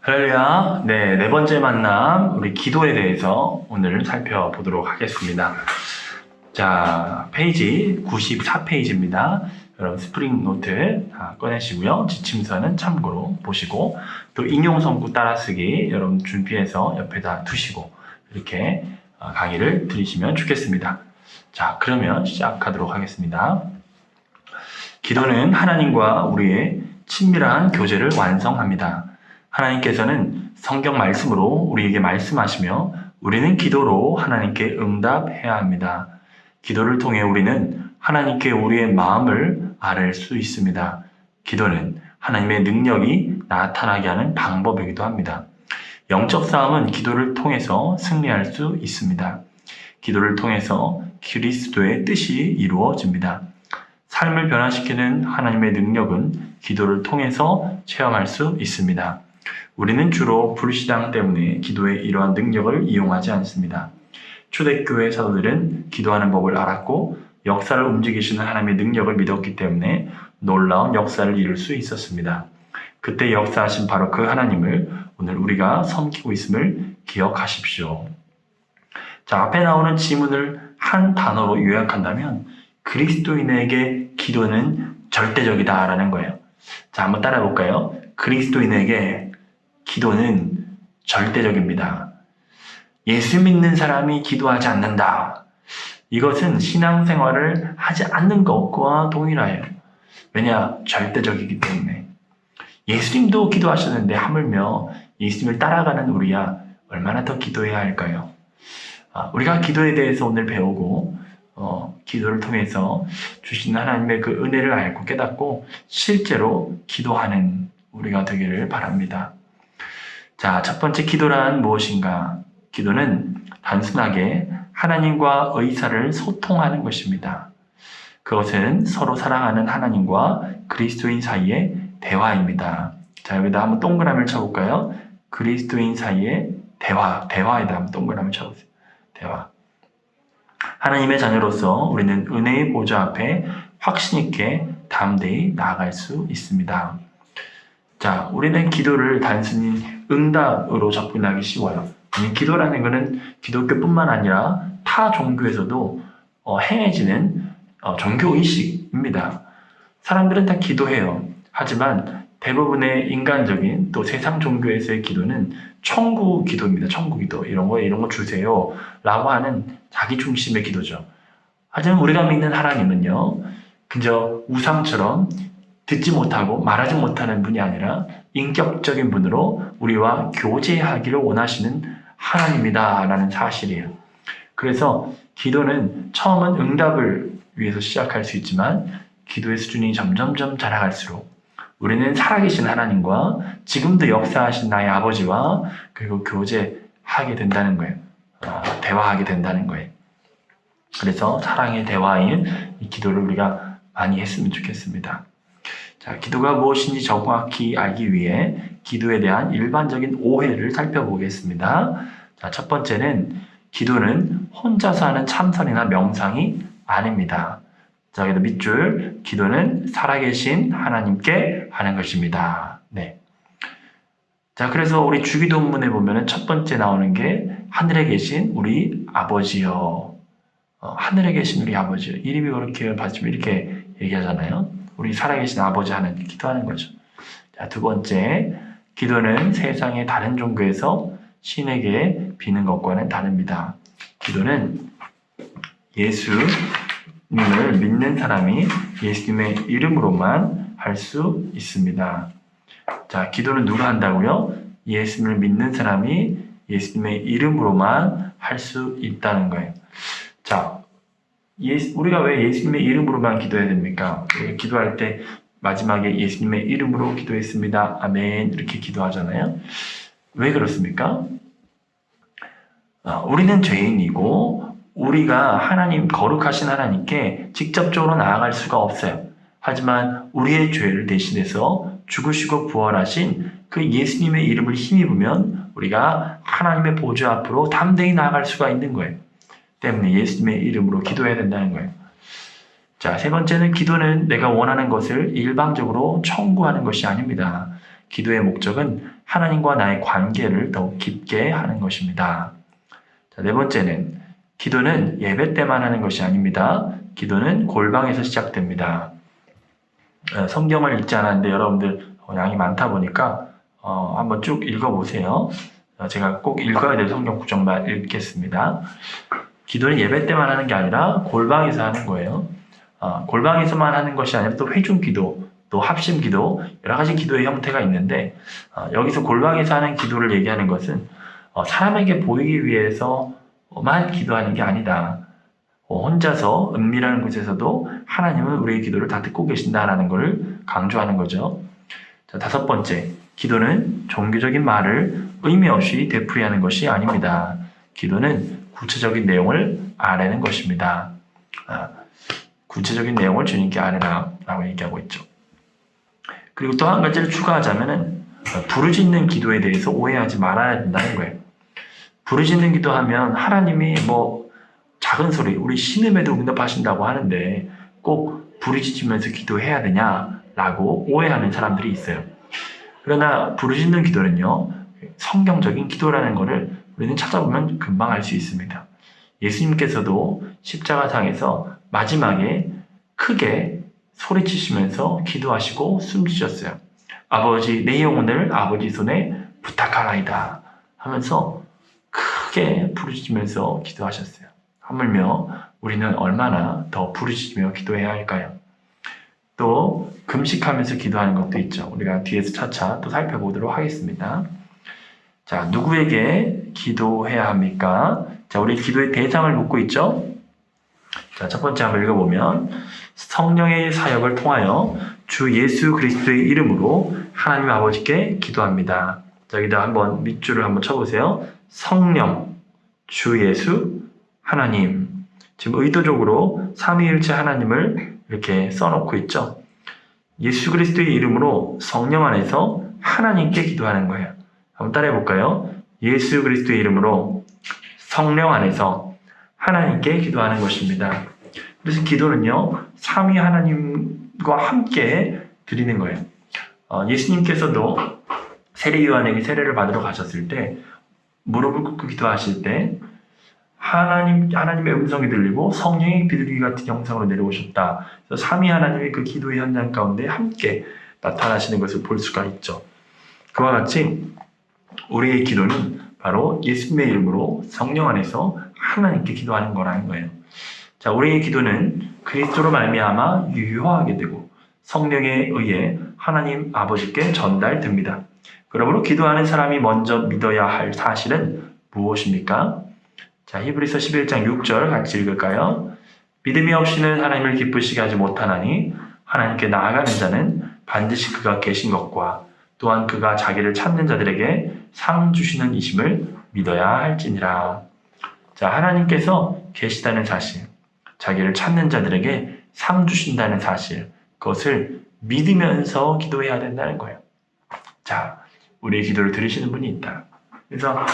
할렐루야. 네 번째 만남, 우리 기도에 대해서 오늘 살펴보도록 하겠습니다. 자, 페이지 94페이지입니다. 여러분 스프링 노트 다 꺼내시고요. 지침서는 참고로 보시고, 또 인용성구 따라쓰기 여러분 준비해서 옆에다 두시고 이렇게 강의를 들으시면 좋겠습니다. 자, 그러면 시작하도록 하겠습니다. 기도는 하나님과 우리의 친밀한 교제를 완성합니다. 하나님께서는 성경 말씀으로 우리에게 말씀하시며 우리는 기도로 하나님께 응답해야 합니다. 기도를 통해 우리는 하나님께 우리의 마음을 아뢰 수 있습니다. 기도는 하나님의 능력이 나타나게 하는 방법이기도 합니다. 영적 싸움은 기도를 통해서 승리할 수 있습니다. 기도를 통해서 그리스도의 뜻이 이루어집니다. 삶을 변화시키는 하나님의 능력은 기도를 통해서 체험할 수 있습니다. 우리는 주로 불신앙 때문에 기도의 이러한 능력을 이용하지 않습니다. 초대교회 사도들은 기도하는 법을 알았고 역사를 움직이시는 하나님의 능력을 믿었기 때문에 놀라운 역사를 이룰 수 있었습니다. 그때 역사하신 바로 그 하나님을 오늘 우리가 섬기고 있음을 기억하십시오. 자, 앞에 나오는 지문을 한 단어로 요약한다면 그리스도인에게 기도는 절대적이다라는 거예요. 자, 한번 따라해 볼까요? 그리스도인에게 기도는 절대적입니다. 예수 믿는 사람이 기도하지 않는다. 이것은 신앙생활을 하지 않는 것과 동일해요. 왜냐? 절대적이기 때문에. 예수님도 기도하셨는데 하물며 예수님을 따라가는 우리야 얼마나 더 기도해야 할까요? 우리가 기도에 대해서 오늘 배우고 기도를 통해서 주시는 하나님의 그 은혜를 알고 깨닫고 실제로 기도하는 우리가 되기를 바랍니다. 자, 첫 번째 기도란 무엇인가? 기도는 단순하게 하나님과 의사를 소통하는 것입니다. 그것은 서로 사랑하는 하나님과 그리스도인 사이의 대화입니다. 자, 여기다 한번 동그라미를 쳐볼까요? 그리스도인 사이의 대화에다 한번 동그라미를 쳐보세요. 대화. 하나님의 자녀로서 우리는 은혜의 보좌 앞에 확신 있게 담대히 나아갈 수 있습니다. 자, 우리는 기도를 단순히 응답으로 접근하기 쉬워요. 기도라는 것은 기독교뿐만 아니라 타 종교에서도 행해지는 종교의식입니다. 사람들은 다 기도해요. 하지만 대부분의 인간적인 또 세상 종교에서의 기도는 천국 기도입니다. 천국 기도. 이런 거 주세요. 라고 하는 자기 중심의 기도죠. 하지만 우리가 믿는 하나님은요, 그저 우상처럼 듣지 못하고 말하지 못하는 분이 아니라 인격적인 분으로 우리와 교제하기를 원하시는 하나님이다라는 사실이에요. 그래서 기도는 처음은 응답을 위해서 시작할 수 있지만 기도의 수준이 점점점 자라갈수록 우리는 살아계신 하나님과 지금도 역사하신 나의 아버지와 그리고 교제하게 된다는 거예요. 대화하게 된다는 거예요. 그래서 사랑의 대화인 이 기도를 우리가 많이 했으면 좋겠습니다. 자, 기도가 무엇인지 정확히 알기 위해 기도에 대한 일반적인 오해를 살펴보겠습니다. 자, 첫 번째는 기도는 혼자서 하는 참선이나 명상이 아닙니다. 자, 여기도 밑줄, 기도는 살아계신 하나님께 하는 것입니다. 네. 자, 그래서 우리 주기도문에 보면은 첫 번째 나오는 게 하늘에 계신 우리 아버지요. 하늘에 계신 우리 아버지요. 이름이 그렇게 받으면 이렇게 얘기하잖아요. 우리 살아계신 아버지 하나님 기도하는 거죠. 자, 두 번째, 기도는 세상의 다른 종교에서 신에게 비는 것과는 다릅니다. 기도는 예수님을 믿는 사람이 예수님의 이름으로만 할 수 있습니다. 자, 기도는 누가 한다고요? 예수님을 믿는 사람이 예수님의 이름으로만 할 수 있다는 거예요. 자, 우리가 왜 예수님의 이름으로만 기도해야 됩니까? 우리가 기도할 때 마지막에 예수님의 이름으로 기도했습니다. 아멘. 이렇게 기도하잖아요. 왜 그렇습니까? 우리는 죄인이고 우리가 하나님, 거룩하신 하나님께 직접적으로 나아갈 수가 없어요. 하지만 우리의 죄를 대신해서 죽으시고 부활하신 그 예수님의 이름을 힘입으면 우리가 하나님의 보좌 앞으로 담대히 나아갈 수가 있는 거예요. 때문에 예수님의 이름으로 기도해야 된다는 거예요. 자, 세 번째는 기도는 내가 원하는 것을 일방적으로 청구하는 것이 아닙니다. 기도의 목적은 하나님과 나의 관계를 더욱 깊게 하는 것입니다. 자, 네 번째는 기도는 예배 때만 하는 것이 아닙니다. 기도는 골방에서 시작됩니다. 성경을 읽지 않았는데 여러분들 양이 많다 보니까 한번 쭉 읽어보세요. 제가 꼭 읽어야 될 성경 구절만 읽겠습니다. 기도는 예배 때만 하는 게 아니라 골방에서 하는 거예요. 골방에서만 하는 것이 아니라 또 회중기도, 또 합심기도, 여러 가지 기도의 형태가 있는데 여기서 골방에서 하는 기도를 얘기하는 것은 사람에게 보이기 위해서만 기도하는 게 아니다. 혼자서 은밀한 곳에서도 하나님은 우리의 기도를 다 듣고 계신다라는 것을 강조하는 거죠. 자, 다섯 번째, 기도는 종교적인 말을 의미 없이 되풀이하는 것이 아닙니다. 기도는 구체적인 내용을 아뢰는 것입니다. 구체적인 내용을 주님께 아뢰라라고 얘기하고 있죠. 그리고 또 한 가지를 추가하자면은 부르짖는 기도에 대해서 오해하지 말아야 된다는 거예요. 부르짖는 기도하면 하나님이 작은 소리, 우리 신음에도 응답하신다고 하는데 꼭 부르짖으면서 기도해야 되냐라고 오해하는 사람들이 있어요. 그러나 부르짖는 기도는요, 성경적인 기도라는 것을 우리는 찾아보면 금방 알 수 있습니다. 예수님께서도 십자가상에서 마지막에 크게 소리치시면서 기도하시고 숨지셨어요. 아버지, 내 영혼을 아버지 손에 부탁하나이다 하면서 크게 부르짖으면서 기도하셨어요. 하물며 우리는 얼마나 더 부르짖으며 기도해야 할까요? 또 금식하면서 기도하는 것도 있죠. 우리가 뒤에서 차차 또 살펴보도록 하겠습니다. 자, 누구에게 기도해야 합니까? 자, 우리 기도의 대상을 묻고 있죠. 자, 첫 번째 한번 읽어보면 성령의 사역을 통하여 주 예수 그리스도의 이름으로 하나님 아버지께 기도합니다. 자, 여기다 한번 밑줄을 한번 쳐보세요. 성령, 주 예수, 하나님. 지금 의도적으로 삼위일체 하나님을 이렇게 써놓고 있죠. 예수 그리스도의 이름으로 성령 안에서 하나님께 기도하는 거예요. 한번 따라해 볼까요? 예수 그리스도의 이름으로 성령 안에서 하나님께 기도하는 것입니다. 그래서 기도는요, 삼위 하나님과 함께 드리는 거예요. 예수님께서도 세례 요한에게 세례를 받으러 가셨을 때 무릎을 꿇고 기도하실 때 하나님의 음성이 들리고 성령의 비둘기 같은 형상으로 내려오셨다. 그래서 삼위 하나님의 그 기도의 현장 가운데 함께 나타나시는 것을 볼 수가 있죠. 그와 같이 우리의 기도는 바로 예수님의 이름으로 성령 안에서 하나님께 기도하는 거라는 거예요. 자, 우리의 기도는 그리스도로 말미암아 유효하게 되고 성령에 의해 하나님 아버지께 전달됩니다. 그러므로 기도하는 사람이 먼저 믿어야 할 사실은 무엇입니까? 자, 히브리서 11장 6절 같이 읽을까요? 믿음이 없이는 하나님을 기쁘시게 하지 못하나니 하나님께 나아가는 자는 반드시 그가 계신 것과 또한 그가 자기를 찾는 자들에게 상 주시는 이심을 믿어야 할지니라. 자, 하나님께서 계시다는 사실, 자기를 찾는 자들에게 상 주신다는 사실, 그것을 믿으면서 기도해야 된다는 거예요. 자, 우리의 기도를 들으시는 분이 있다. 그래서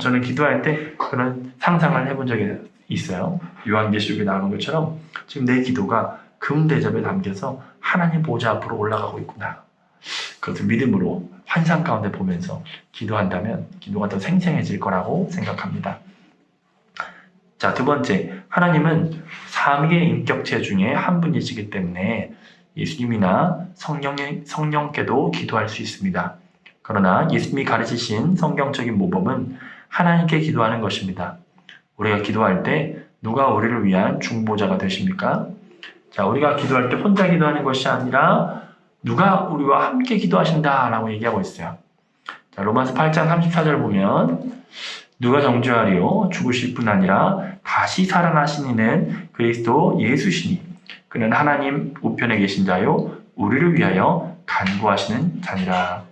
저는 기도할 때 그런 상상을 해본 적이 있어요. 요한계시록에 나오는 것처럼 지금 내 기도가 금대접에 담겨서 하나님 보좌 앞으로 올라가고 있구나. 그것을 믿음으로 환상 가운데 보면서 기도한다면 기도가 더 생생해질 거라고 생각합니다. 자, 두 번째, 하나님은 삼위의 인격체 중에 한 분이시기 때문에 예수님이나 성령께도 기도할 수 있습니다. 그러나 예수님이 가르치신 성경적인 모범은 하나님께 기도하는 것입니다. 우리가 기도할 때 누가 우리를 위한 중보자가 되십니까? 자, 우리가 기도할 때 혼자 기도하는 것이 아니라 누가 우리와 함께 기도하신다라고 얘기하고 있어요. 자, 로마서 8장 34절 보면 누가 정죄하리요? 죽으실 뿐 아니라 다시 살아나신 이는 그리스도 예수시니 그는 하나님 우편에 계신 자요 우리를 위하여 간구하시는 자니라.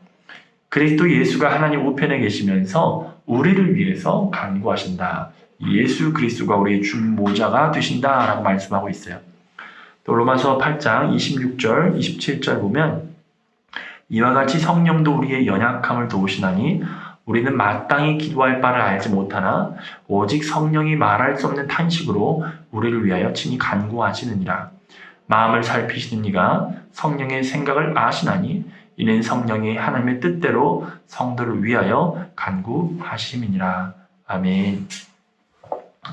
그리스도 예수가 하나님 우편에 계시면서 우리를 위해서 간구하신다. 예수 그리스도가 우리의 중보자가 되신다라고 말씀하고 있어요. 또 로마서 8장 26절, 27절 보면 이와 같이 성령도 우리의 연약함을 도우시나니 우리는 마땅히 기도할 바를 알지 못하나 오직 성령이 말할 수 없는 탄식으로 우리를 위하여 친히 간구하시느니라. 마음을 살피시는 이가 성령의 생각을 아시나니 이는 성령이 하나님의 뜻대로 성도를 위하여 간구하심이니라. 아멘.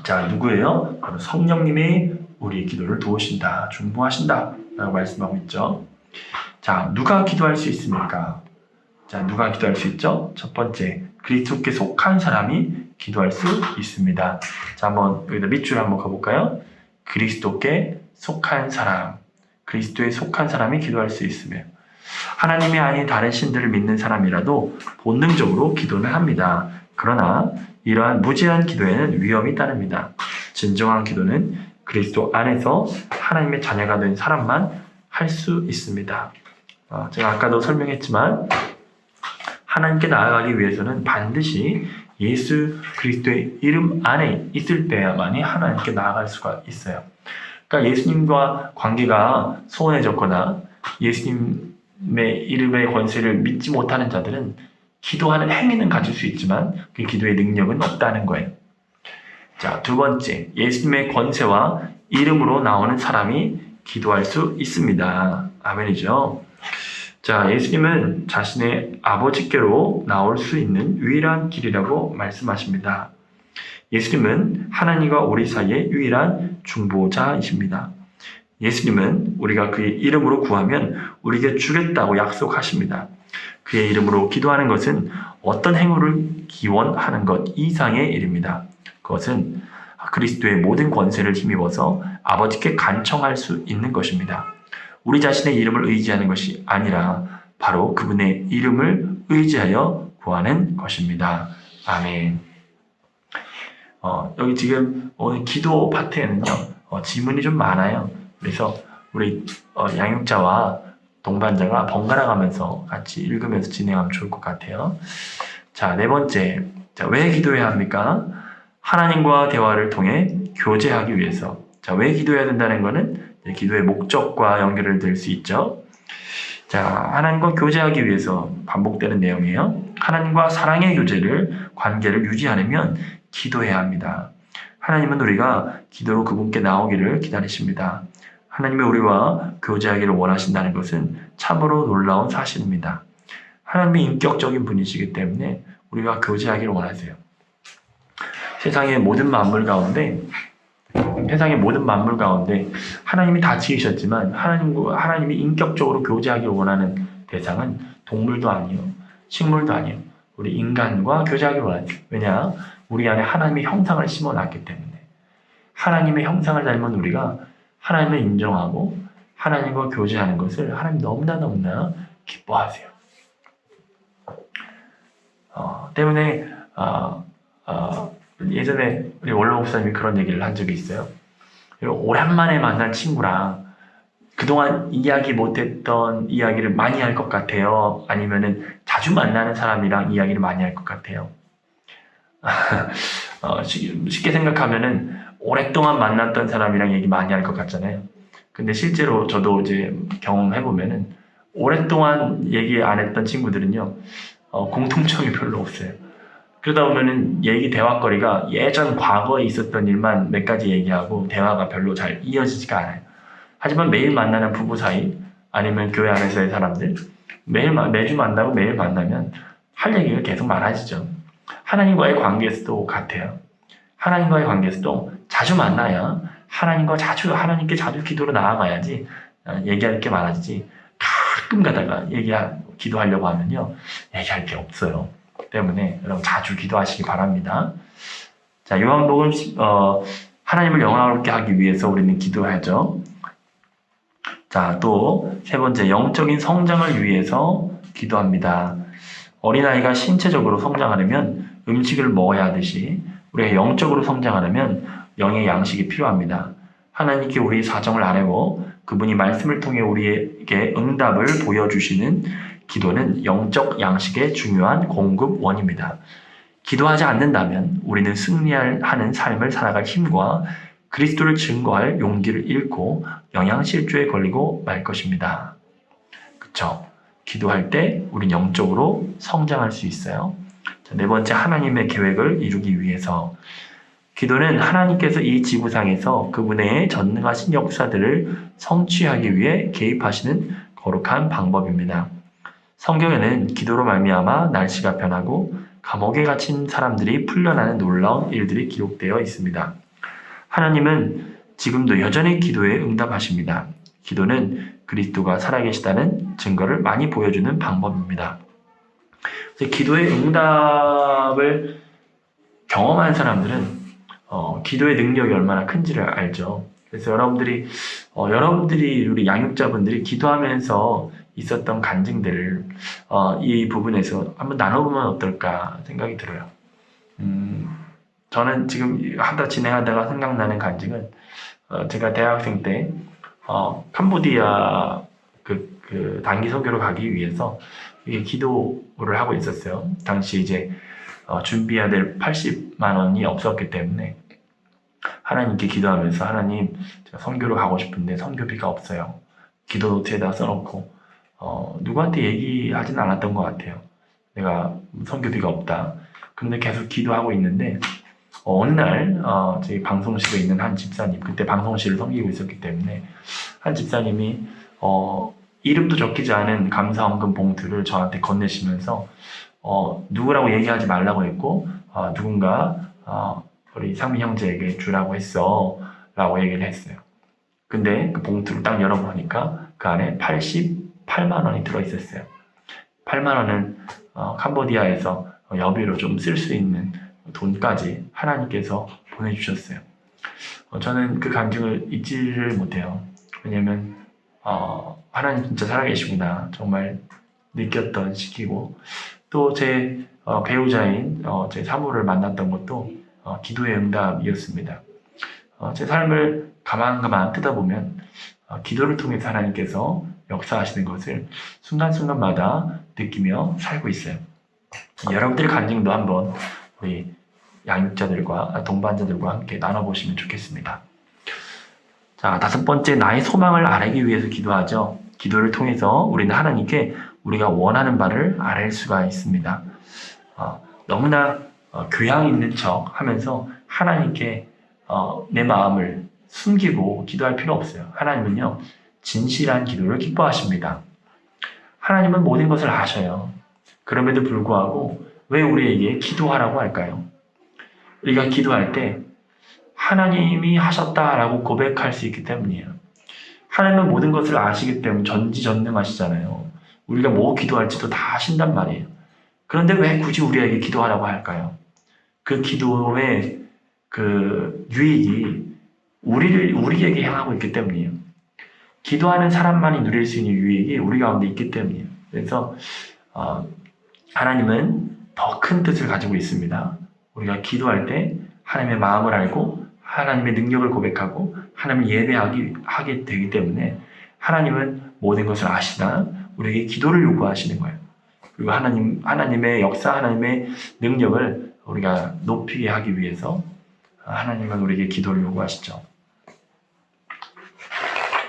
자, 누구예요? 바로 성령님이 우리의 기도를 도우신다, 중보하신다 라고 말씀하고 있죠. 자, 누가 기도할 수 있습니까? 자, 누가 기도할 수 있죠? 첫 번째, 그리스도께 속한 사람이 기도할 수 있습니다. 자, 한번 여기다 밑줄 한번 가볼까요? 그리스도께 속한 사람, 그리스도에 속한 사람이 기도할 수 있으며, 하나님이 아닌 다른 신들을 믿는 사람이라도 본능적으로 기도는 합니다. 그러나 이러한 무지한 기도에는 위험이 따릅니다. 진정한 기도는 그리스도 안에서 하나님의 자녀가 된 사람만 할 수 있습니다. 제가 아까도 설명했지만 하나님께 나아가기 위해서는 반드시 예수 그리스도의 이름 안에 있을 때야만이 하나님께 나아갈 수가 있어요. 그러니까 예수님과 관계가 소원해졌거나 예수님의 이름의 권세를 믿지 못하는 자들은 기도하는 행위는 가질 수 있지만 그 기도의 능력은 없다는 거예요. 자, 두 번째, 예수님의 권세와 이름으로 나오는 사람이 기도할 수 있습니다. 아멘이죠. 자, 예수님은 자신의 아버지께로 나올 수 있는 유일한 길이라고 말씀하십니다. 예수님은 하나님과 우리 사이의 유일한 중보자이십니다. 예수님은 우리가 그의 이름으로 구하면 우리에게 주겠다고 약속하십니다. 그의 이름으로 기도하는 것은 어떤 행위를 기원하는 것 이상의 일입니다. 그것은 그리스도의 모든 권세를 힘입어서 아버지께 간청할 수 있는 것입니다. 우리 자신의 이름을 의지하는 것이 아니라 바로 그분의 이름을 의지하여 구하는 것입니다. 아멘. 여기 지금 오늘 기도 파트에는요, 지문이 좀 많아요. 그래서 우리 양육자와 동반자가 번갈아 가면서 같이 읽으면서 진행하면 좋을 것 같아요. 자, 네 번째. 자, 왜 기도해야 합니까? 하나님과 대화를 통해 교제하기 위해서. 자, 왜 기도해야 된다는 것은 기도의 목적과 연결을 될 수 있죠. 자, 하나님과 교제하기 위해서 반복되는 내용이에요. 하나님과 사랑의 관계를 유지하려면 기도해야 합니다. 하나님은 우리가 기도로 그분께 나오기를 기다리십니다. 하나님이 우리와 교제하기를 원하신다는 것은 참으로 놀라운 사실입니다. 하나님이 인격적인 분이시기 때문에 우리가 교제하기를 원하세요. 세상의 모든 만물 가운데 하나님이 다 지으셨지만 하나님이 인격적으로 교제하기를 원하는 대상은 동물도 아니요, 식물도 아니요, 우리 인간과 교제하기를 원하세요. 왜냐? 우리 안에 하나님의 형상을 심어놨기 때문에. 하나님의 형상을 닮은 우리가 하나님을 인정하고 하나님과 교제하는 것을 하나님 너무나 기뻐하세요. 때문에 예전에 우리 원로 목사님이 그런 얘기를 한 적이 있어요. 오랜만에 만난 친구랑 그동안 이야기 못했던 이야기를 많이 할 것 같아요. 아니면은 자주 만나는 사람이랑 이야기를 많이 할 것 같아요. 쉽게 생각하면은 오랫동안 만났던 사람이랑 얘기 많이 할 것 같잖아요. 근데 실제로 저도 이제 경험해보면은 오랫동안 얘기 안 했던 친구들은요, 공통점이 별로 없어요. 그러다 보면은 대화거리가 예전 과거에 있었던 일만 몇 가지 얘기하고 대화가 별로 잘 이어지지가 않아요. 하지만 매일 만나는 부부 사이 아니면 교회 안에서의 사람들 매주 만나고 매일 만나면 할 얘기가 계속 많아지죠. 하나님과의 관계에서도 같아요. 하나님과의 관계에서도 자주 만나야 하나님께 자주 기도로 나아가야지 얘기할 게 많아지지, 가끔 가다가 기도하려고 하면요, 얘기할 게 없어요. 때문에 여러분 자주 기도하시기 바랍니다. 자, 요한복음 하나님을 영광롭게 하기 위해서 우리는 기도하죠. 자, 또 세 번째, 영적인 성장을 위해서 기도합니다. 어린아이가 신체적으로 성장하려면 음식을 먹어야 하듯이 우리가 영적으로 성장하려면 영의 양식이 필요합니다. 하나님께 우리 사정을 아뢰고 그분이 말씀을 통해 우리에게 응답을 보여주시는 기도는 영적 양식의 중요한 공급원입니다. 기도하지 않는다면 우리는 승리하는 삶을 살아갈 힘과 그리스도를 증거할 용기를 잃고 영양실조에 걸리고 말 것입니다. 그쵸? 기도할 때 우린 영적으로 성장할 수 있어요. 자, 네 번째, 하나님의 계획을 이루기 위해서. 기도는 하나님께서 이 지구상에서 그분의 전능하신 역사들을 성취하기 위해 개입하시는 거룩한 방법입니다. 성경에는 기도로 말미암아 날씨가 변하고 감옥에 갇힌 사람들이 풀려나는 놀라운 일들이 기록되어 있습니다. 하나님은 지금도 여전히 기도에 응답하십니다. 기도는 그리스도가 살아계시다는 증거를 많이 보여주는 방법입니다. 기도의 응답을 경험한 사람들은 기도의 능력이 얼마나 큰지를 알죠. 그래서 여러분들이 우리 양육자분들이 기도하면서 있었던 간증들을 이 부분에서 한번 나눠보면 어떨까 생각이 들어요. 저는 지금 진행하다가 생각나는 간증은 제가 대학생 때 캄보디아 그 단기 선교를 가기 위해서 이게 기도를 하고 있었어요. 당시 이제 준비해야 될 80만 원이 없었기 때문에 하나님께 기도하면서 하나님 제가 선교를 가고 싶은데 선교비가 없어요. 기도 노트에다 써놓고 누구한테 얘기하진 않았던 것 같아요. 내가 선교비가 없다. 그런데 계속 기도하고 있는데 어느 날 저희 방송실에 있는 한 집사님, 그때 방송실을 섬기고 있었기 때문에 한 집사님이 이름도 적히지 않은 감사원금 봉투를 저한테 건네시면서 누구라고 얘기하지 말라고 했고 누군가 우리 상민 형제에게 주라고 했어 라고 얘기를 했어요. 근데 그 봉투를 딱 열어보니까 그 안에 88만 원이 들어있었어요. 8만 원은 캄보디아에서 여비로 좀 쓸 수 있는 돈까지 하나님께서 보내주셨어요. 저는 그 간증을 잊지를 못해요. 왜냐면 하나님 진짜 살아계시구나 정말 느꼈던 시기고, 또 제 배우자인 제 사모를 만났던 것도 기도의 응답이었습니다. 제 삶을 가만가만 뜯어보면 기도를 통해서 하나님께서 역사하시는 것을 순간순간마다 느끼며 살고 있어요. 여러분들의 간증도 한번 우리 양육자들과 동반자들과 함께 나눠보시면 좋겠습니다. 자, 5번째, 나의 소망을 알기 위해서 기도하죠. 기도를 통해서 우리는 하나님께 우리가 원하는 바를 알 수가 있습니다. 너무나 교양 있는 척 하면서 하나님께 내 마음을 숨기고 기도할 필요 없어요. 하나님은요, 진실한 기도를 기뻐하십니다. 하나님은 모든 것을 아셔요. 그럼에도 불구하고 왜 우리에게 기도하라고 할까요? 우리가 기도할 때 하나님이 하셨다라고 고백할 수 있기 때문이에요. 하나님은 모든 것을 아시기 때문에 전지전능하시잖아요. 우리가 뭐 기도할지도 다 아신단 말이에요. 그런데 왜 굳이 우리에게 기도하라고 할까요? 그 기도의 그 유익이 우리에게 향하고 있기 때문이에요. 기도하는 사람만이 누릴 수 있는 유익이 우리 가운데 있기 때문이에요. 그래서 하나님은 더 큰 뜻을 가지고 있습니다. 우리가 기도할 때 하나님의 마음을 알고 하나님의 능력을 고백하고 하나님을 예배하게 되기 때문에 하나님은 모든 것을 아시나 우리에게 기도를 요구하시는 거예요. 그리고 하나님의 역사, 하나님의 능력을 우리가 높이게 하기 위해서 하나님은 우리에게 기도를 요구하시죠.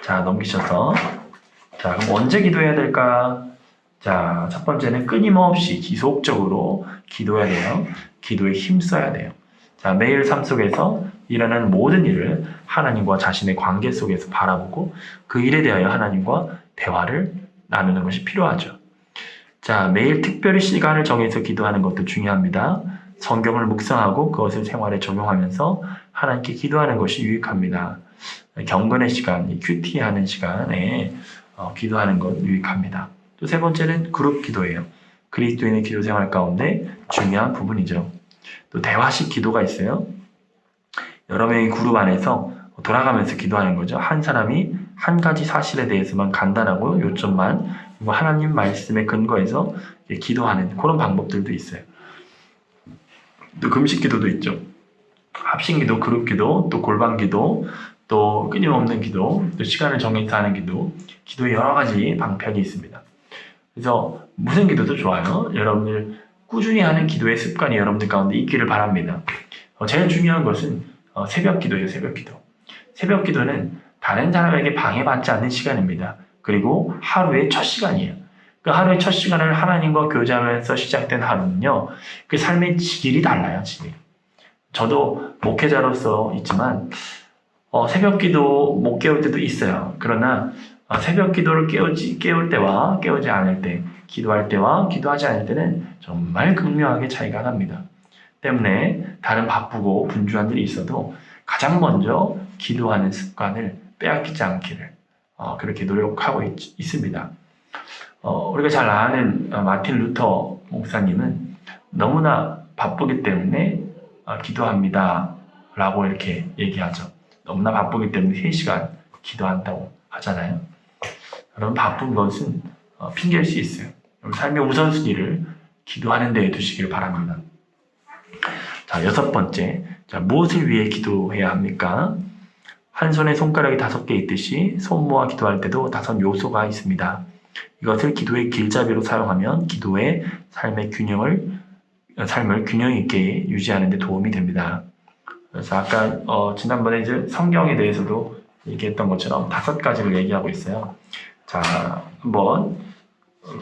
자, 넘기셔서. 자, 그럼 언제 기도해야 될까? 자, 첫 번째는 끊임없이 지속적으로 기도해야 돼요. 기도에 힘써야 돼요. 자, 매일 삶 속에서 일어나는 모든 일을 하나님과 자신의 관계 속에서 바라보고 그 일에 대하여 하나님과 대화를 나누는 것이 필요하죠. 자, 매일 특별히 시간을 정해서 기도하는 것도 중요합니다. 성경을 묵상하고 그것을 생활에 적용하면서 하나님께 기도하는 것이 유익합니다. 경건의 시간, 큐티하는 시간에 기도하는 것 유익합니다. 또 세 번째는 그룹 기도예요. 그리스도인의 기도 생활 가운데 중요한 부분이죠. 또 대화식 기도가 있어요. 여러 명의 그룹 안에서 돌아가면서 기도하는 거죠. 한 사람이 한 가지 사실에 대해서만 간단하고 요점만 그리고 하나님 말씀에 근거해서 기도하는 그런 방법들도 있어요. 또 금식 기도도 있죠. 합심 기도, 그룹 기도, 또 골방 기도, 또 끊임없는 기도, 또 시간을 정해서 하는 기도, 기도에 여러 가지 방편이 있습니다. 그래서 무슨 기도도 좋아요. 여러분들 꾸준히 하는 기도의 습관이 여러분들 가운데 있기를 바랍니다. 제일 중요한 것은 새벽 기도예요. 새벽 기도. 새벽 기도는 다른 사람에게 방해받지 않는 시간입니다. 그리고 하루의 첫 시간이에요. 그 하루의 첫 시간을 하나님과 교제하면서 시작된 하루는요, 그 삶의 질이 달라요. 질이. 저도 목회자로서 있지만 새벽 기도 못 깨울 때도 있어요. 그러나 새벽 기도를 깨울 때와 깨우지 않을 때, 기도할 때와 기도하지 않을 때는 정말 극명하게 차이가 납니다. 때문에 다른 바쁘고 분주한 일이 있어도 가장 먼저 기도하는 습관을 빼앗기지 않기를 그렇게 노력하고 있습니다. 우리가 잘 아는 마틴 루터 목사님은 너무나 바쁘기 때문에 기도합니다 라고 이렇게 얘기하죠. 너무나 바쁘기 때문에 3시간 기도한다고 하잖아요. 여러분, 바쁜 것은 핑계일 수 있어요. 삶의 우선순위를 기도하는 데에 두시기를 바랍니다. 자, 6번째. 자, 무엇을 위해 기도해야 합니까? 한 손에 손가락이 5개 있듯이 손 모아 기도할 때도 5 요소가 있습니다. 이것을 기도의 길잡이로 사용하면 기도의 삶을 균형 있게 유지하는 데 도움이 됩니다. 그래서 아까 지난번에 이제 성경에 대해서도 얘기했던 것처럼 5가지를 얘기하고 있어요. 자, 한번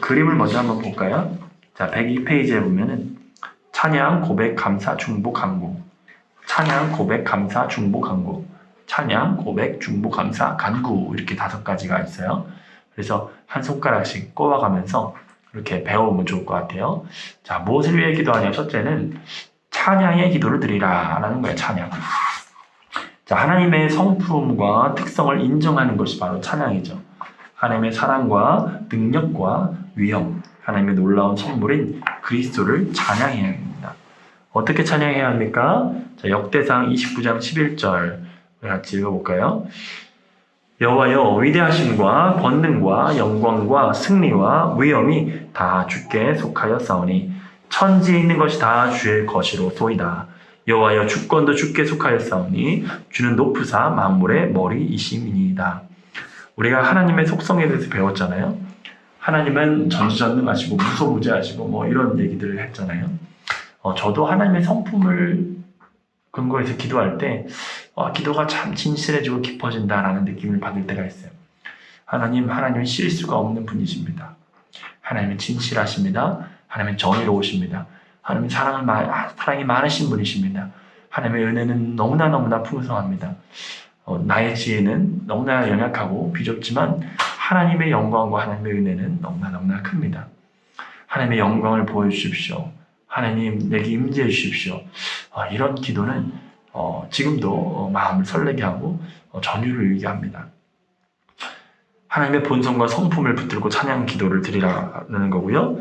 그림을 먼저 한번 볼까요? 자, 102페이지에 보면은 찬양, 고백, 감사, 중보, 간구. 찬양, 고백, 감사, 중보, 간구. 찬양, 고백, 중보, 감사, 간구. 이렇게 5가지가 있어요. 그래서 한 손가락씩 꼽아가면서 이렇게 배워보면 좋을 것 같아요. 자, 무엇을 위해 기도하냐? 첫째는 찬양의 기도를 드리라 라는 거예요. 찬양. 자, 하나님의 성품과 특성을 인정하는 것이 바로 찬양이죠. 하나님의 사랑과 능력과 위엄, 하나님의 놀라운 선물인 그리스도를 찬양해야 합니다. 어떻게 찬양해야 합니까? 자, 역대상 29장 11절 우리 같이 읽어볼까요? 여호와여, 위대하심과 권능과 영광과 승리와 위엄이 다 주께 속하였사오니 천지에 있는 것이 다 주의 것이로소이다. 여호와여, 주권도 주께 속하였사오니 주는 높으사 만물의 머리이심이니이다. 우리가 하나님의 속성에 대해서 배웠잖아요. 하나님은 전지전능하시고 무소무지하시고 이런 얘기들을 했잖아요. 저도 하나님의 성품을 근거해서 기도할 때 기도가 참 진실해지고 깊어진다라는 느낌을 받을 때가 있어요. 하나님은 실수가 없는 분이십니다. 하나님은 진실하십니다. 하나님은 정의로우십니다. 하나님은 사랑이 많으신 분이십니다. 하나님의 은혜는 너무나 풍성합니다. 나의 지혜는 너무나 연약하고 비좁지만 하나님의 영광과 하나님의 은혜는 너무나 큽니다. 하나님의 영광을 보여주십시오. 하나님 내게 임재해 주십시오. 이런 기도는 지금도 마음을 설레게 하고 전율을 일게 합니다. 하나님의 본성과 성품을 붙들고 찬양 기도를 드리라는 거고요.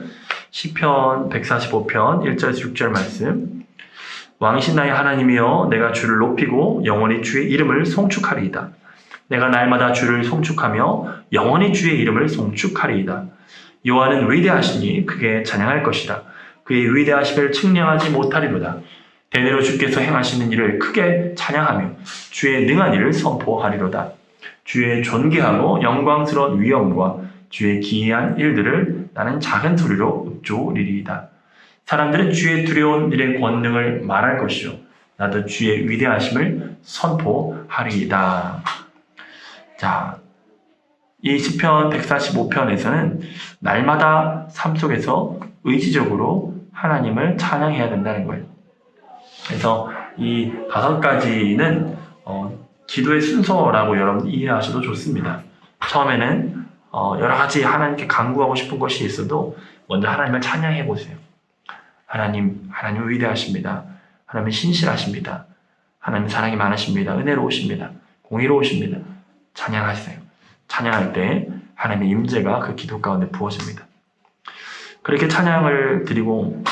시편 145편 1절에서 6절 말씀. 왕이신 나의 하나님이여, 내가 주를 높이고 영원히 주의 이름을 송축하리이다. 내가 날마다 주를 송축하며 영원히 주의 이름을 송축하리이다. 여호와는 위대하시니 크게 찬양할 것이다. 그의 위대하심을 측량하지 못하리로다. 대대로 주께서 행하시는 일을 크게 찬양하며 주의 능한 일을 선포하리로다. 주의 존귀하고 영광스러운 위엄과 주의 기이한 일들을 나는 작은 소리로 읊조리리이다. 사람들은 주의 두려운 일의 권능을 말할 것이요, 나도 주의 위대하심을 선포하리이다. 자, 이 시편 145편에서는 날마다 삶 속에서 의지적으로 하나님을 찬양해야 된다는 거예요. 그래서 이 5가지는 기도의 순서라고 여러분 이해하셔도 좋습니다. 처음에는 여러 가지 하나님께 간구하고 싶은 것이 있어도 먼저 하나님을 찬양해 보세요. 하나님 위대하십니다. 하나님 신실하십니다. 하나님 사랑이 많으십니다. 은혜로우십니다. 공의로우십니다. 찬양하세요. 찬양할 때 하나님의 임재가 그 기도 가운데 부어집니다. 그렇게 찬양을 드리고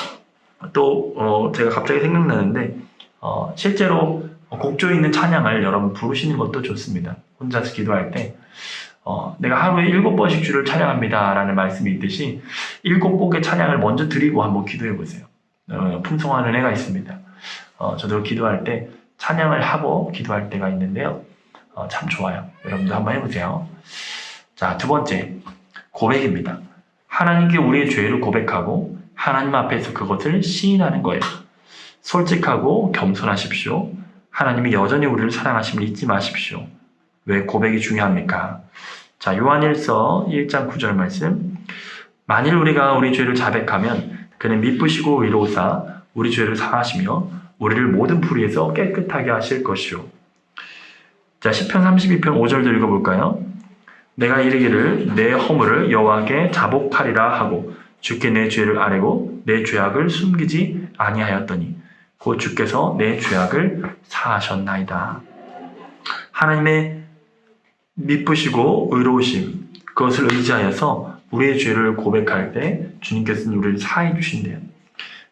또 제가 갑자기 생각나는데 실제로 곡조 있는 찬양을 여러분 부르시는 것도 좋습니다. 혼자서 기도할 때 내가 하루에 7번씩 주를 찬양합니다 라는 말씀이 있듯이 7곡의 찬양을 먼저 드리고 한번 기도해 보세요. 풍성한 은혜가 있습니다. 저도 기도할 때 찬양을 하고 기도할 때가 있는데요. 참 좋아요. 여러분도 한번 해보세요. 자, 2번째, 고백입니다. 하나님께 우리의 죄를 고백하고 하나님 앞에서 그것을 시인하는 거예요. 솔직하고 겸손하십시오. 하나님이 여전히 우리를 사랑하심을 잊지 마십시오. 왜 고백이 중요합니까? 자, 요한일서 1장 9절 말씀. 만일 우리가 우리 죄를 자백하면 그는 미쁘시고 의로우사 우리 죄를 사하시며 우리를 모든 불의에서 깨끗하게 하실 것이요. 자, 시편 32편 5절도 읽어볼까요? 내가 이르기를 내 허물을 여호와께 자복하리라 하고 주께 내 죄를 아뢰고 내 죄악을 숨기지 아니하였더니 곧 주께서 내 죄악을 사하셨나이다. 하나님의 미쁘시고 의로우심, 그것을 의지하여서 우리의 죄를 고백할 때 주님께서는 우리를 사해 주신대요.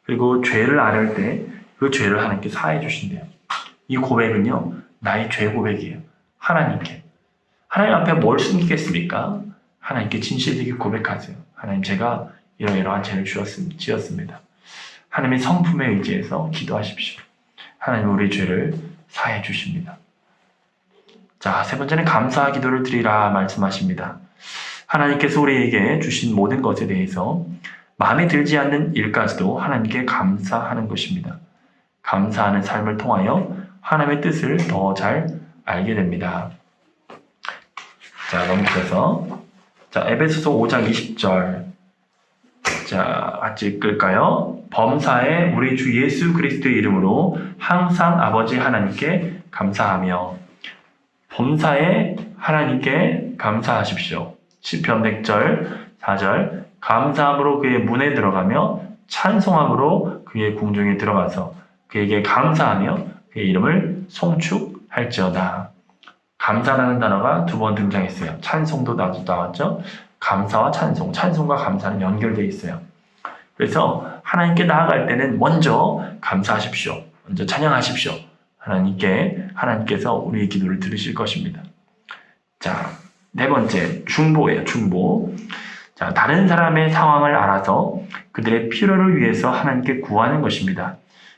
그리고 죄를 아뢰을 때 그 죄를 하나님께 사해 주신대요. 이 고백은요, 나의 죄 고백이에요. 하나님께. 하나님 앞에 뭘 숨기겠습니까? 하나님께 진실되게 고백하세요. 하나님, 제가 이러이러한 죄를 지었습니다. 하나님의 성품에 의지해서 기도하십시오. 하나님 우리 죄를 사해 주십니다. 자, 세 번째는 감사 기도를 드리라 말씀하십니다. 하나님께서 우리에게 주신 모든 것에 대해서 마음에 들지 않는 일까지도 하나님께 감사하는 것입니다. 감사하는 삶을 통하여 하나님의 뜻을 더 잘 알게 됩니다. 자, 넘겨서 에베소서 5장 20절. 자, 같이 읽을까요? 범사에 우리 주 예수 그리스도의 이름으로 항상 아버지 하나님께 감사하며. 범사에 하나님께 감사하십시오. 시편 100절 4절. 감사함으로 그의 문에 들어가며 찬송함으로 그의 궁중에 들어가서 그에게 감사하며 그의 이름을 송축할지어다. 감사라는 단어가 두 번 등장했어요. 찬송도 나왔죠. 감사와 찬송, 찬송과 감사는 연결되어 있어요. 그래서 하나님께 나아갈 때는 먼저 감사하십시오. 먼저 찬양하십시오. 하나님께서 우리의 기도를 들으실 것입니다. 자, 네 번째, 중보예요. 중보. 자, 다른 사람의 상황을 알아서 그들의 필요를 위해서 하나님께 구하는 것입니다.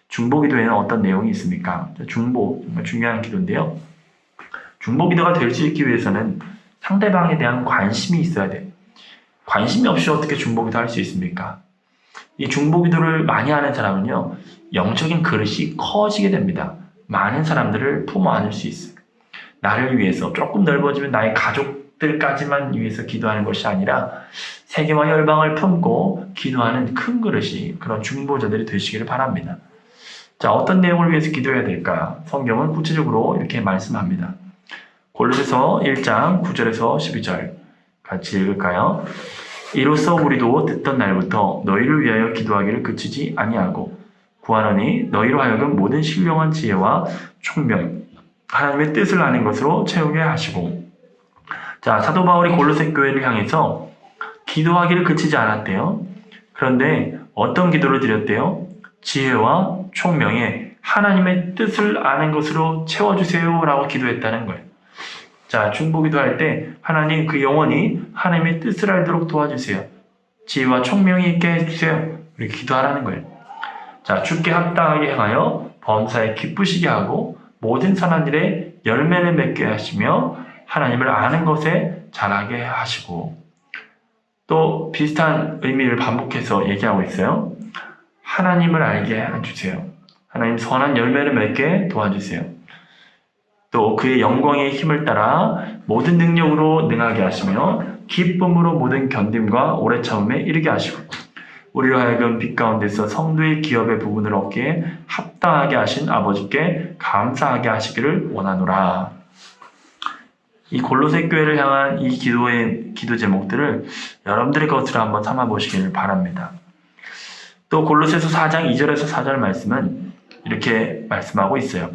중보 기도에는 어떤 내용이 있습니까? 중보, 정말 중요한 기도인데요. 중보 기도가 될 수 있기 위해서는 상대방에 대한 관심이 있어야 돼요. 관심이 없이 어떻게 중보 기도 할 수 있습니까? 이 중보 기도를 많이 하는 사람은요, 영적인 그릇이 커지게 됩니다. 많은 사람들을 품어 안을 수 있어요. 나를 위해서 조금 넓어지면 나의 가족들까지만 위해서 기도하는 것이 아니라 세계와 열방을 품고 기도하는 큰 그릇이 그런 중보자들이 되시기를 바랍니다. 자, 어떤 내용을 위해서 기도해야 될까? 성경은 구체적으로 이렇게 말씀합니다. 골로새서 1장 9절에서 12절 같이 읽을까요? 이로써 우리도 듣던 날부터 너희를 위하여 기도하기를 그치지 아니하고 구하노니 너희로 하여금 모든 신령한 지혜와 총명, 하나님의 뜻을 아는 것으로 채우게 하시고. 자, 사도 바울이 골로새 교회를 향해서 기도하기를 그치지 않았대요. 그런데 어떤 기도를 드렸대요? 지혜와 총명에 하나님의 뜻을 아는 것으로 채워주세요 라고 기도했다는 거예요. 자, 중보기도 할 때 하나님 그 영혼이 하나님의 뜻을 알도록 도와주세요. 지혜와 총명이 있게 해주세요. 이렇게 기도하라는 거예요. 자, 주께 합당하게 행하여 범사에 기쁘시게 하고 모든 선한 일에 열매를 맺게 하시며 하나님을 아는 것에 잘하게 하시고. 또 비슷한 의미를 반복해서 얘기하고 있어요. 하나님을 알게 해주세요. 하나님 선한 열매를 맺게 도와주세요. 또 그의 영광의 힘을 따라 모든 능력으로 능하게 하시며 기쁨으로 모든 견딤과 오래 참음에 이르게 하시고 우리로 하여금 빛 가운데서 성도의 기업의 부분을 얻기에 합당하게 하신 아버지께 감사하게 하시기를 원하노라. 이 골로새 교회를 향한 이 기도 제목들을 여러분들의 것으로 한번 삼아 보시기를 바랍니다. 또 골로새서 4장 2절에서 4절 말씀은 이렇게 말씀하고 있어요.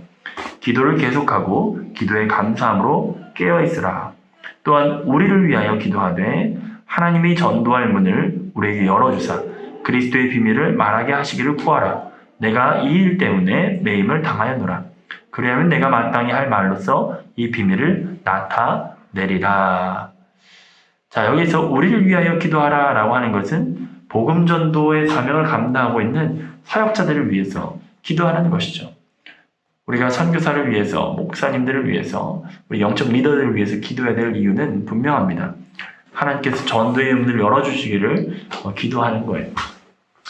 기도를 계속하고 기도에 감사함으로 깨어있으라. 또한 우리를 위하여 기도하되 하나님이 전도할 문을 우리에게 열어주사 그리스도의 비밀을 말하게 하시기를 구하라. 내가 이 일 때문에 매임을 당하였노라. 그리하면 내가 마땅히 할 말로써 이 비밀을 나타내리라. 자, 여기서 우리를 위하여 기도하라 라고 하는 것은 복음 전도의 사명을 감당하고 있는 사역자들을 위해서 기도하라는 것이죠. 우리가 선교사를 위해서, 목사님들을 위해서, 우리 영적 리더들을 위해서 기도해야 될 이유는 분명합니다. 하나님께서 전도의 문을 열어주시기를 기도하는 거예요.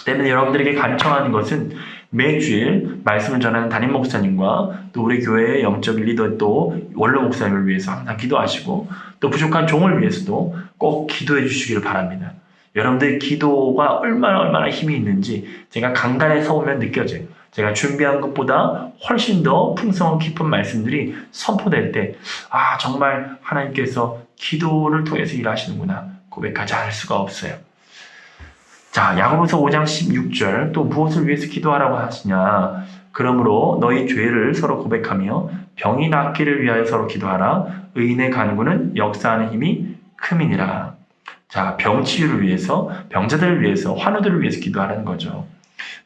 때문에 여러분들에게 간청하는 것은 매주일 말씀을 전하는 담임 목사님과 또 우리 교회의 영적 리더 또 원로 목사님을 위해서 항상 기도하시고 또 부족한 종을 위해서도 꼭 기도해 주시기를 바랍니다. 여러분들의 기도가 얼마나 힘이 있는지 제가 강단에 서오면 느껴져요. 제가 준비한 것보다 훨씬 더 풍성한 깊은 말씀들이 선포될 때, 아, 정말 하나님께서 기도를 통해서 일하시는구나 고백하지 않을 수가 없어요. 자, 야고보서 5장 16절, 또 무엇을 위해서 기도하라고 하시냐? 그러므로 너희 죄를 서로 고백하며 병이 낫기를 위하여 서로 기도하라. 의인의 간구는 역사하는 힘이 큼이니라. 자, 병 치유를 위해서, 병자들을 위해서, 환우들을 위해서 기도하라는 거죠.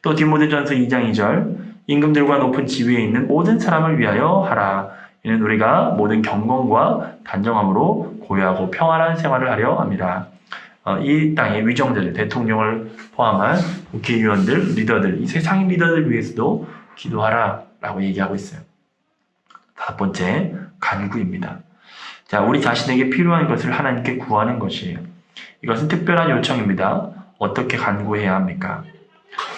또 디모데전서 2장 2절, 임금들과 높은 지위에 있는 모든 사람을 위하여 하라. 이는 우리가 모든 경건과 단정함으로 고요하고 평안한 생활을 하려 함이라. 이 땅의 위정자들, 대통령을 포함한 국회의원들, 리더들, 이 세상의 리더들 위해서도 기도하라 라고 얘기하고 있어요. 다섯 번째, 간구입니다. 자, 우리 자신에게 필요한 것을 하나님께 구하는 것이에요. 이것은 특별한 요청입니다. 어떻게 간구해야 합니까?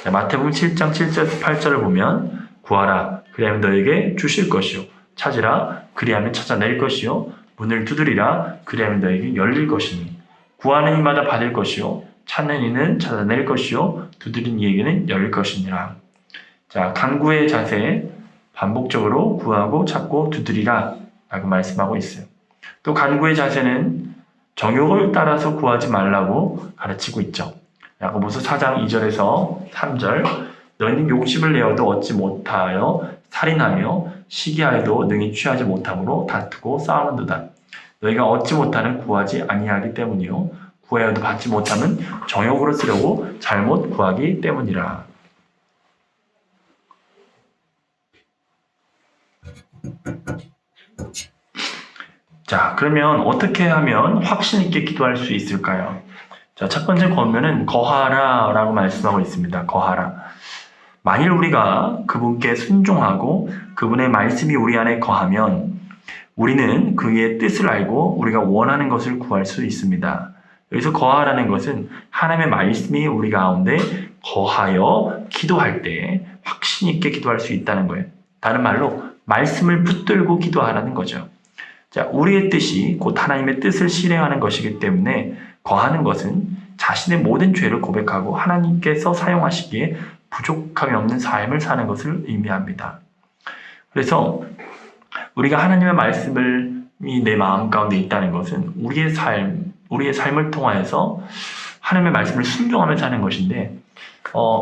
자, 마태복음 7장 7절에서 8절을 보면 구하라, 그리하면 너에게 주실 것이요. 찾으라, 그리하면 찾아낼 것이요. 문을 두드리라, 그리하면 너에게 열릴 것이니. 구하는 이마다 받을 것이요. 찾는 이는 찾아낼 것이요. 두드린 이에게는 열릴 것이니라. 자, 간구의 자세, 반복적으로 구하고 찾고 두드리라 라고 말씀하고 있어요. 또 간구의 자세는 정욕을 따라서 구하지 말라고 가르치고 있죠. 야고보서 4장 2절에서 3절, 너희는 욕심을 내어도 얻지 못하여 살인하며 시기하여도 능히 취하지 못함으로 다투고 싸우는도다. 너희가 얻지 못하는 구하지 아니하기 때문이요. 구하여도 받지 못하면 정욕으로 쓰려고 잘못 구하기 때문이라. 자, 그러면 어떻게 하면 확신 있게 기도할 수 있을까요? 자, 첫 번째 권면은 거하라 라고 말씀하고 있습니다. 거하라. 만일 우리가 그분께 순종하고 그분의 말씀이 우리 안에 거하면 우리는 그의 뜻을 알고 우리가 원하는 것을 구할 수 있습니다. 여기서 거하라는 것은 하나님의 말씀이 우리 가운데 거하여 기도할 때 확신 있게 기도할 수 있다는 거예요. 다른 말로 말씀을 붙들고 기도하라는 거죠. 자, 우리의 뜻이 곧 하나님의 뜻을 실행하는 것이기 때문에 거하는 것은 자신의 모든 죄를 고백하고 하나님께서 사용하시기에 부족함이 없는 삶을 사는 것을 의미합니다. 그래서 우리가 하나님의 말씀이 내 마음 가운데 있다는 것은 우리의 삶을 통하여서 하나님의 말씀을 순종하며 사는 것인데,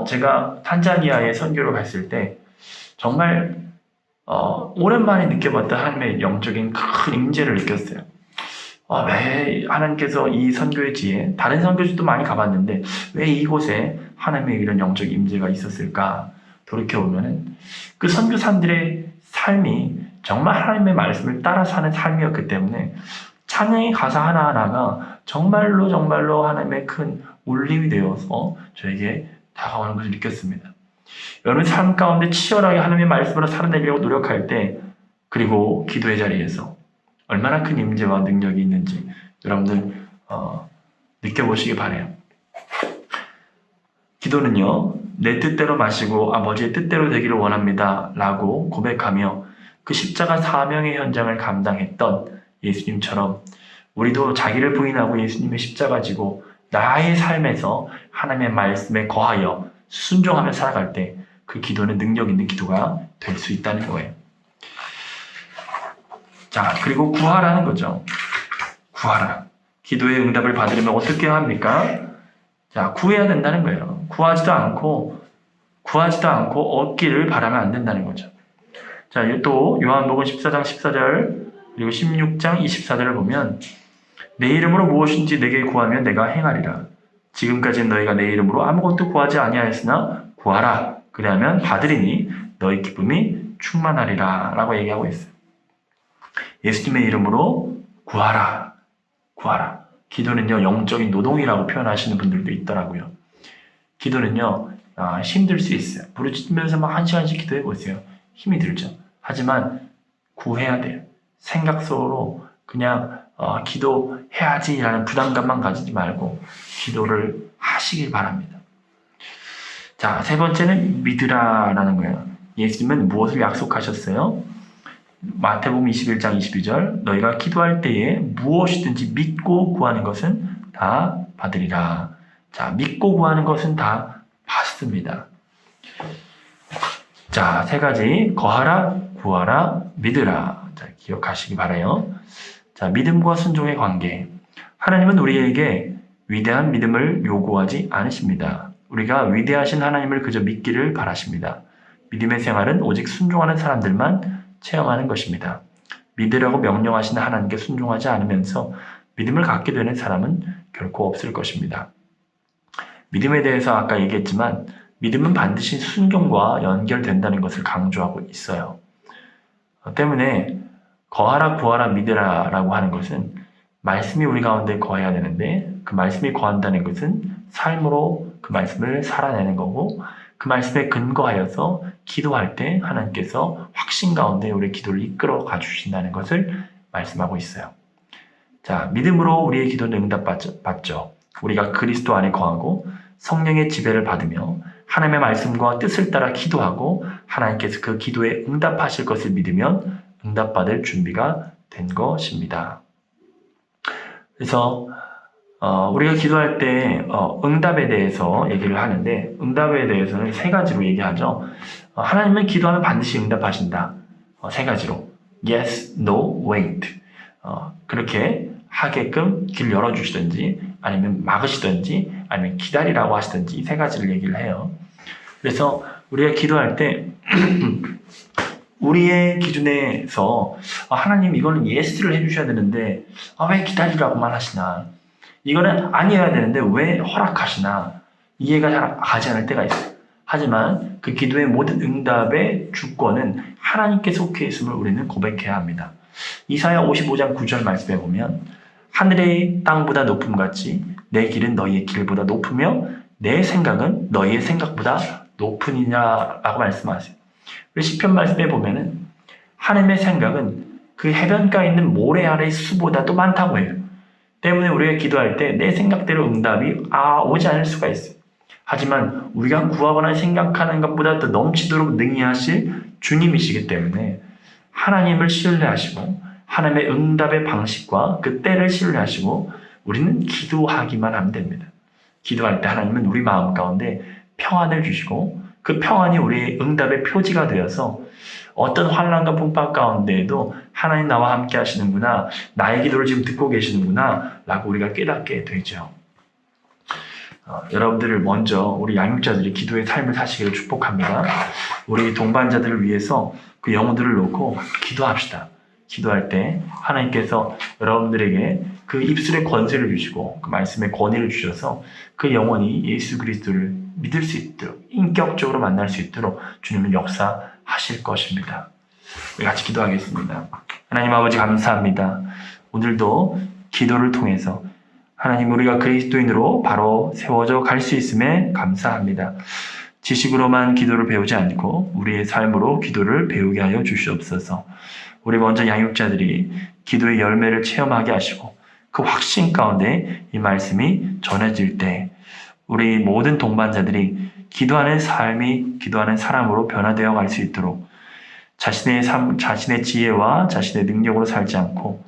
제가 탄자니아에 선교를 갔을 때 정말 오랜만에 느껴봤던 하나님의 영적인 큰 임재를 느꼈어요. 왜 하나님께서 이 선교지에, 다른 선교지도 많이 가봤는데 왜 이곳에 하나님의 이런 영적 임재가 있었을까 돌이켜보면은 그 선교사들의 삶이 정말 하나님의 말씀을 따라 사는 삶이었기 때문에 찬양의 가사 하나하나가 정말로 하나님의 큰 울림이 되어서 저에게 다가오는 것을 느꼈습니다. 여러분 삶 가운데 치열하게 하나님의 말씀으로 살아내려고 노력할 때, 그리고 기도의 자리에서 얼마나 큰 임재와 능력이 있는지 여러분들 느껴보시기 바라요. 기도는요, 내 뜻대로 마시고 아버지의 뜻대로 되기를 원합니다 라고 고백하며 그 십자가 사명의 현장을 감당했던 예수님처럼 우리도 자기를 부인하고 예수님의 십자가 지고 나의 삶에서 하나님의 말씀에 거하여 순종하며 살아갈 때 그 기도는 능력 있는 기도가 될 수 있다는 거예요. 자, 그리고 구하라는 거죠. 구하라. 기도의 응답을 받으려면 어떻게 합니까? 자, 구해야 된다는 거예요. 구하지도 않고 얻기를 바라면 안 된다는 거죠. 자, 또 요한복음 14장 14절 그리고 16장 24절을 보면 내 이름으로 무엇인지 내게 구하면 내가 행하리라. 지금까지는 너희가 내 이름으로 아무것도 구하지 아니하였으나 구하라. 그리하면 받으리니 너희 기쁨이 충만하리라 라고 얘기하고 있어요. 예수님의 이름으로 구하라. 구하라. 기도는요, 영적인 노동이라고 표현하시는 분들도 있더라고요. 기도는요, 힘들 수 있어요. 부르짖으면서 막 1시간씩 기도해 보세요. 힘이 들죠. 하지만 구해야 돼요. 생각 속으로 그냥 기도해야지라는 부담감만 가지지 말고 기도를 하시길 바랍니다. 자, 세 번째는 믿으라라는 거예요. 예수님은 무엇을 약속하셨어요? 마태복음 21장 22절 너희가 기도할 때에 무엇이든지 믿고 구하는 것은 다 받으리라. 자, 믿고 구하는 것은 다 받습니다. 자, 세 가지. 거하라, 구하라, 믿으라. 자, 기억하시기 바라요. 자, 믿음과 순종의 관계. 하나님은 우리에게 위대한 믿음을 요구하지 않으십니다. 우리가 위대하신 하나님을 그저 믿기를 바라십니다. 믿음의 생활은 오직 순종하는 사람들만 체험하는 것입니다. 믿으라고 명령하시는 하나님께 순종하지 않으면서 믿음을 갖게 되는 사람은 결코 없을 것입니다. 믿음에 대해서 아까 얘기했지만 믿음은 반드시 순종과 연결된다는 것을 강조하고 있어요. 때문에 거하라, 구하라, 믿으라 라고 하는 것은 말씀이 우리 가운데 거해야 되는데 그 말씀이 거한다는 것은 삶으로 그 말씀을 살아내는 거고 그 말씀에 근거하여서 기도할 때 하나님께서 확신 가운데 우리의 기도를 이끌어 가주신다는 것을 말씀하고 있어요. 자, 믿음으로 우리의 기도는 응답받죠. 우리가 그리스도 안에 거하고 성령의 지배를 받으며 하나님의 말씀과 뜻을 따라 기도하고 하나님께서 그 기도에 응답하실 것을 믿으면 응답받을 준비가 된 것입니다. 그래서 우리가 기도할 때 응답에 대해서 얘기를 하는데 응답에 대해서는 세 가지로 얘기하죠. 하나님은 기도하면 반드시 응답하신다. 세 가지로 yes, no, wait. 그렇게 하게끔 길 열어주시든지 아니면 막으시든지 아니면 기다리라고 하시든지 이 세 가지를 얘기를 해요. 그래서 우리가 기도할 때 우리의 기준에서 하나님 이거는 예스를 해주셔야 되는데 왜 기다리라고만 하시나, 이거는 아니어야 되는데 왜 허락하시나, 이해가 잘 가지 않을 때가 있어요. 하지만 그 기도의 모든 응답의 주권은 하나님께 속해 있음을 우리는 고백해야 합니다. 이사야 55장 9절 말씀에 보면 하늘의 땅보다 높음같이 내 길은 너희의 길보다 높으며 내 생각은 너희의 생각보다 높으니라고 말씀하세요. 시편 말씀에 보면은 하나님의 생각은 그 해변가에 있는 모래 아래의 수보다도 많다고 해요. 때문에 우리가 기도할 때 내 생각대로 응답이 오지 않을 수가 있어요. 하지만 우리가 구하거나 생각하는 것보다 더 넘치도록 능히 하실 주님이시기 때문에 하나님을 신뢰하시고 하나님의 응답의 방식과 그 때를 신뢰하시고 우리는 기도하기만 하면 됩니다. 기도할 때 하나님은 우리 마음 가운데 평안을 주시고 그 평안이 우리의 응답의 표지가 되어서 어떤 환난과 풍파 가운데에도 하나님 나와 함께 하시는구나, 나의 기도를 지금 듣고 계시는구나 라고 우리가 깨닫게 되죠. 여러분들을 먼저 우리 양육자들이 기도의 삶을 사시기를 축복합니다. 우리 동반자들을 위해서 그 영혼들을 놓고 기도합시다. 기도할 때 하나님께서 여러분들에게 그 입술의 권세를 주시고 그 말씀의 권위를 주셔서 그 영혼이 예수 그리스도를 믿을 수 있도록 인격적으로 만날 수 있도록 주님은 역사하실 것입니다. 우리 같이 기도하겠습니다. 하나님 아버지 감사합니다. 오늘도 기도를 통해서 하나님 우리가 그리스도인으로 바로 세워져 갈 수 있음에 감사합니다. 지식으로만 기도를 배우지 않고 우리의 삶으로 기도를 배우게 하여 주시옵소서. 우리 먼저 양육자들이 기도의 열매를 체험하게 하시고 그 확신 가운데 이 말씀이 전해질 때 우리 모든 동반자들이 기도하는 삶이 기도하는 사람으로 변화되어 갈 수 있도록 자신의 삶, 자신의 지혜와 자신의 능력으로 살지 않고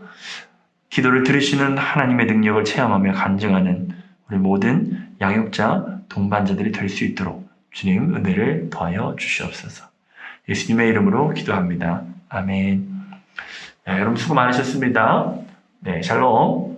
기도를 들으시는 하나님의 능력을 체험하며 간증하는 우리 모든 양육자, 동반자들이 될 수 있도록 주님 은혜를 더하여 주시옵소서. 예수님의 이름으로 기도합니다. 아멘. 네, 여러분 수고 많으셨습니다. 네, 샬롬.